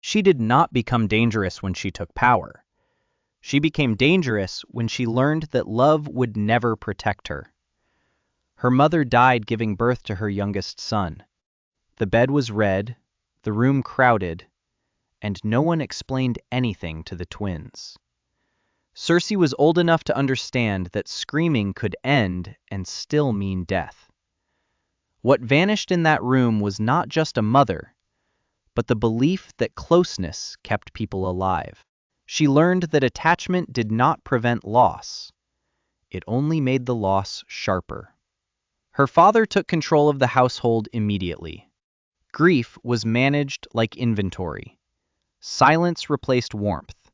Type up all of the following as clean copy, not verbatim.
She did not become dangerous when she took power. She became dangerous when she learned that love would never protect her. Her mother died giving birth to her youngest son. The bed was red, the room crowded, and no one explained anything to the twins. Cersei was old enough to understand that screaming could end and still mean death. What vanished in that room was not just a mother, but the belief that closeness kept people alive. She learned that attachment did not prevent loss. It only made the loss sharper. Her father took control of the household immediately. Grief was managed like inventory. Silence replaced warmth.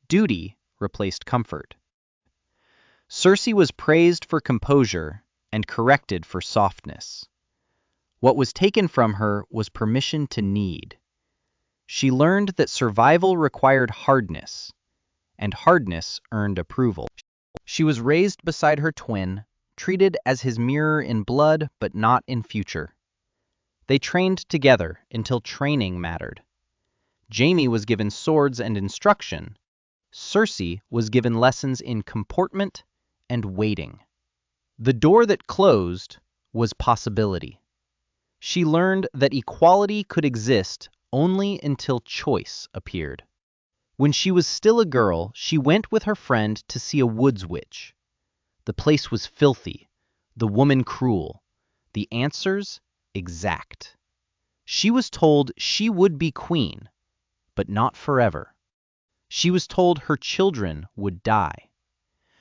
Duty replaced comfort. Cersei was praised for composure and corrected for softness. What was taken from her was permission to need. She learned that survival required hardness, and hardness earned approval. She was raised beside her twin, treated as his mirror in blood but not in future. They trained together until training mattered. Jaime was given swords and instruction. Cersei was given lessons in comportment and waiting. The door that closed was possibility. She learned that equality could exist only until choice appeared. When she was still a girl, she went with her friend to see a woods witch. The place was filthy, the woman cruel, the answers exact. She was told she would be queen, but not forever. She was told her children would die.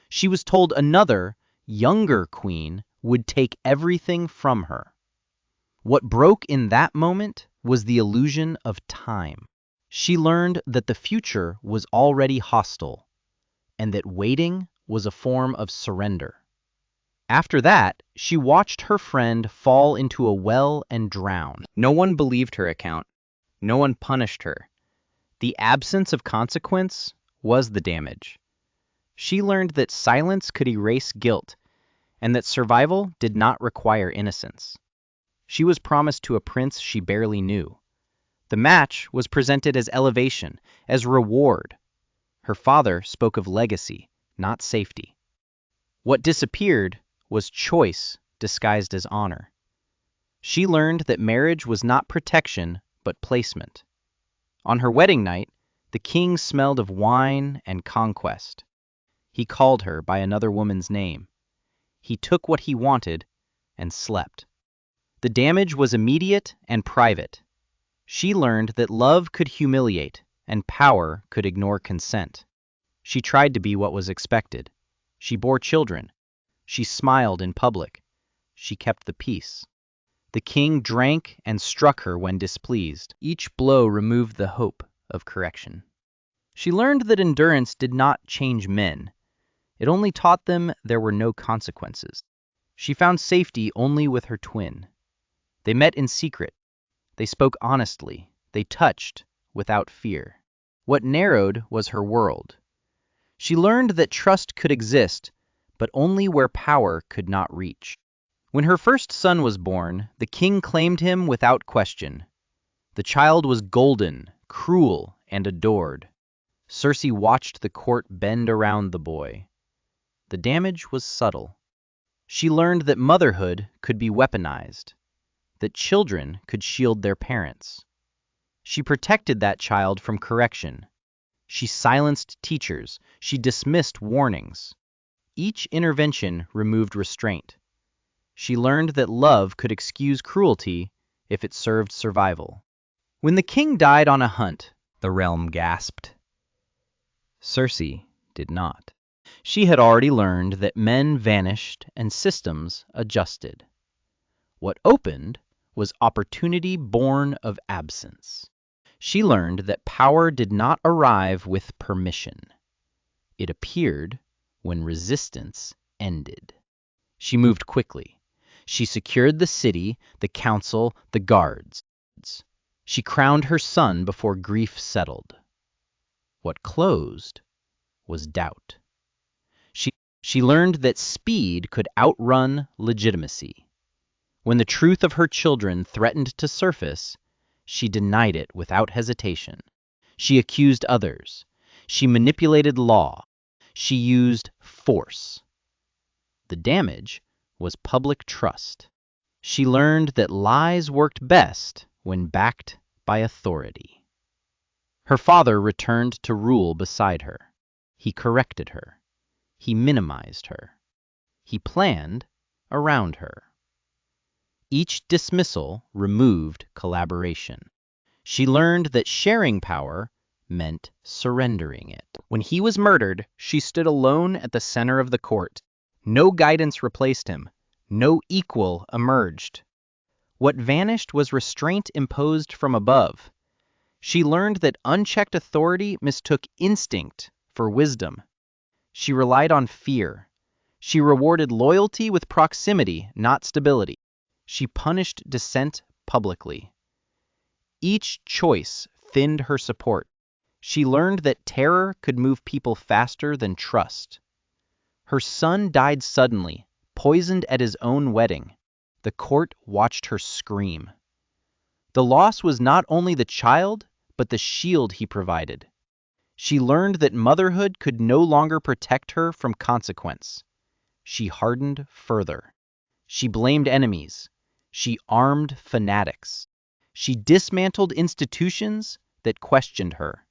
She was told another, younger queen would take everything from her. What broke in that moment was the illusion of time. She learned that the future was already hostile, and that waiting was a form of surrender. After that, she watched her friend fall into a well and drown. No one believed her account. No one punished her. The absence of consequence was the damage. She learned that silence could erase guilt, and that survival did not require innocence. She was promised to a prince she barely knew. The match was presented as elevation, as reward. Her father spoke of legacy, not safety. What disappeared was choice disguised as honor. She learned that marriage was not protection, but placement. On her wedding night, the king smelled of wine and conquest. He called her by another woman's name. He took what he wanted and slept. The damage was immediate and private. She learned that love could humiliate and power could ignore consent. She tried to be what was expected. She bore children. She smiled in public. She kept the peace. The king drank and struck her when displeased. Each blow removed the hope of correction. She learned that endurance did not change men. It only taught them there were no consequences. She found safety only with her twin. They met in secret. They spoke honestly. They touched without fear. What narrowed was her world. She learned that trust could exist, but only where power could not reach. When her first son was born, the king claimed him without question. The child was golden, cruel, and adored. Cersei watched the court bend around the boy. The damage was subtle. She learned that motherhood could be weaponized, that children could shield their parents. She protected that child from correction. She silenced teachers. She dismissed warnings. Each intervention removed restraint. She learned that love could excuse cruelty if it served survival. When the king died on a hunt, the realm gasped. Cersei did not. She had already learned that men vanished and systems adjusted. What opened was opportunity born of absence. She learned that power did not arrive with permission. It appeared when resistance ended. She moved quickly. She secured the city, the council, the guards. She crowned her son before grief settled. What closed was doubt. She learned that speed could outrun legitimacy. When the truth of her children threatened to surface, she denied it without hesitation. She accused others. She manipulated law. She used force. The damage was public trust. She learned that lies worked best when backed by authority. Her father returned to rule beside her. He corrected her. He minimized her. He planned around her. Each dismissal removed collaboration. She learned that sharing power meant surrendering it. When he was murdered, she stood alone at the center of the court. No guidance replaced him. No equal emerged. What vanished was restraint imposed from above. She learned that unchecked authority mistook instinct for wisdom. She relied on fear. She rewarded loyalty with proximity, not stability. She punished dissent publicly. Each choice thinned her support. She learned that terror could move people faster than trust. Her son died suddenly, poisoned at his own wedding. The court watched her scream. The loss was not only the child, but the shield he provided. She learned that motherhood could no longer protect her from consequence. She hardened further. She blamed enemies. She armed fanatics. She dismantled institutions that questioned her.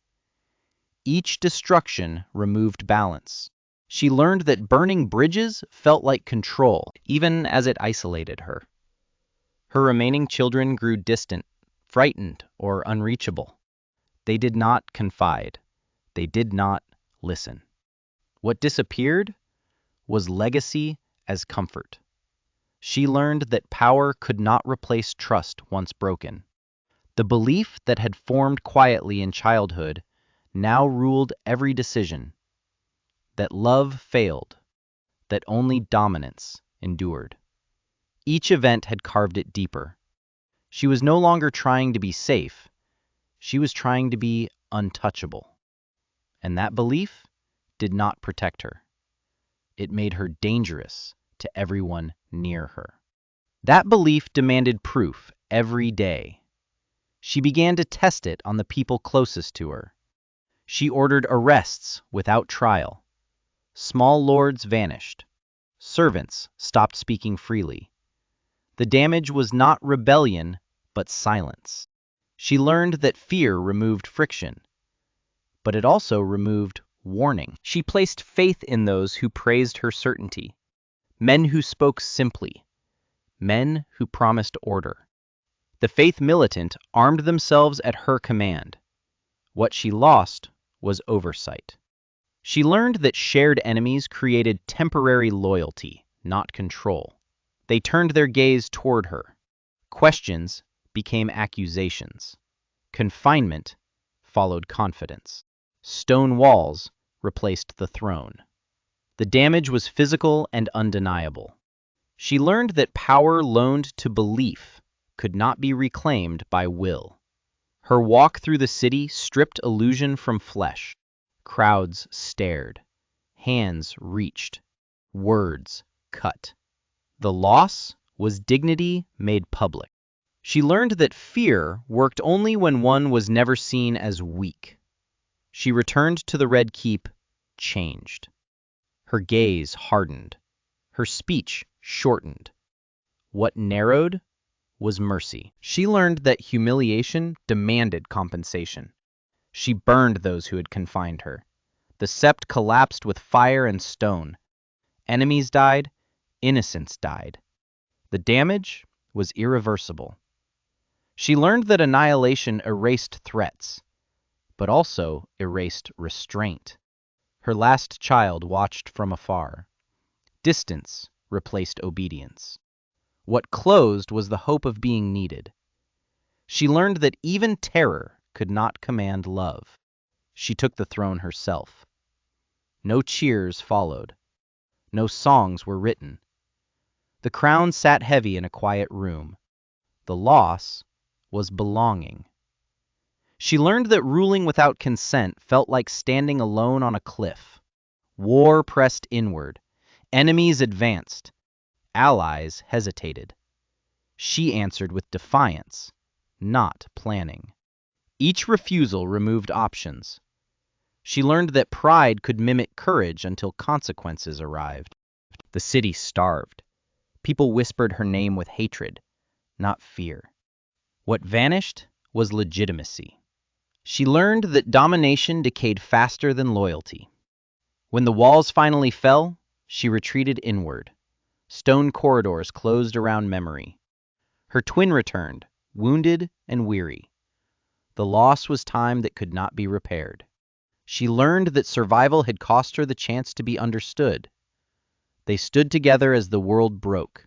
Each destruction removed balance. She learned that burning bridges felt like control, even as it isolated her. Her remaining children grew distant, frightened, or unreachable. They did not confide. They did not listen. What disappeared was legacy as comfort. She learned that power could not replace trust once broken. The belief that had formed quietly in childhood now ruled every decision. That love failed, that only dominance endured. Each event had carved it deeper. She was no longer trying to be safe. She was trying to be untouchable. And that belief did not protect her. It made her dangerous to everyone near her. That belief demanded proof every day. She began to test it on the people closest to her. She ordered arrests without trial. Small lords vanished. Servants stopped speaking freely. The damage was not rebellion, but silence. She learned that fear removed friction, but it also removed warning. She placed faith in those who praised her certainty, men who spoke simply, men who promised order. The faith militant armed themselves at her command. What she lost was oversight. She learned that shared enemies created temporary loyalty, not control. They turned their gaze toward her. Questions became accusations. Confinement followed confidence. Stone walls replaced the throne. The damage was physical and undeniable. She learned that power loaned to belief could not be reclaimed by will. Her walk through the city stripped illusion from flesh. Crowds stared. Hands reached. Words cut. The loss was dignity made public. She learned that fear worked only when one was never seen as weak. She returned to the Red Keep, changed. Her gaze hardened. Her speech shortened. What narrowed was mercy. She learned that humiliation demanded compensation. She burned those who had confined her. The sept collapsed with fire and stone. Enemies died. Innocents died. The damage was irreversible. She learned that annihilation erased threats, but also erased restraint. Her last child watched from afar. Distance replaced obedience. What closed was the hope of being needed. She learned that even terror could not command love. She took the throne herself. No cheers followed. No songs were written. The crown sat heavy in a quiet room. The loss was belonging. She learned that ruling without consent felt like standing alone on a cliff. War pressed inward. Enemies advanced. Allies hesitated. She answered with defiance, not planning. Each refusal removed options. She learned that pride could mimic courage until consequences arrived. The city starved. People whispered her name with hatred, not fear. What vanished was legitimacy. She learned that domination decayed faster than loyalty. When the walls finally fell, she retreated inward. Stone corridors closed around memory. Her twin returned, wounded and weary. The loss was time that could not be repaired. She learned that survival had cost her the chance to be understood. They stood together as the world broke.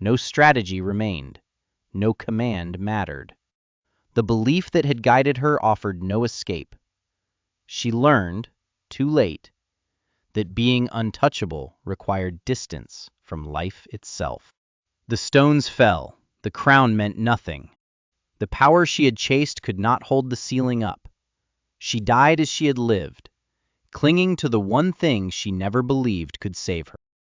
No strategy remained. No command mattered. The belief that had guided her offered no escape. She learned, too late, that being untouchable required distance from life itself. The stones fell. The crown meant nothing. The power she had chased could not hold the ceiling up. She died as she had lived, clinging to the one thing she never believed could save her.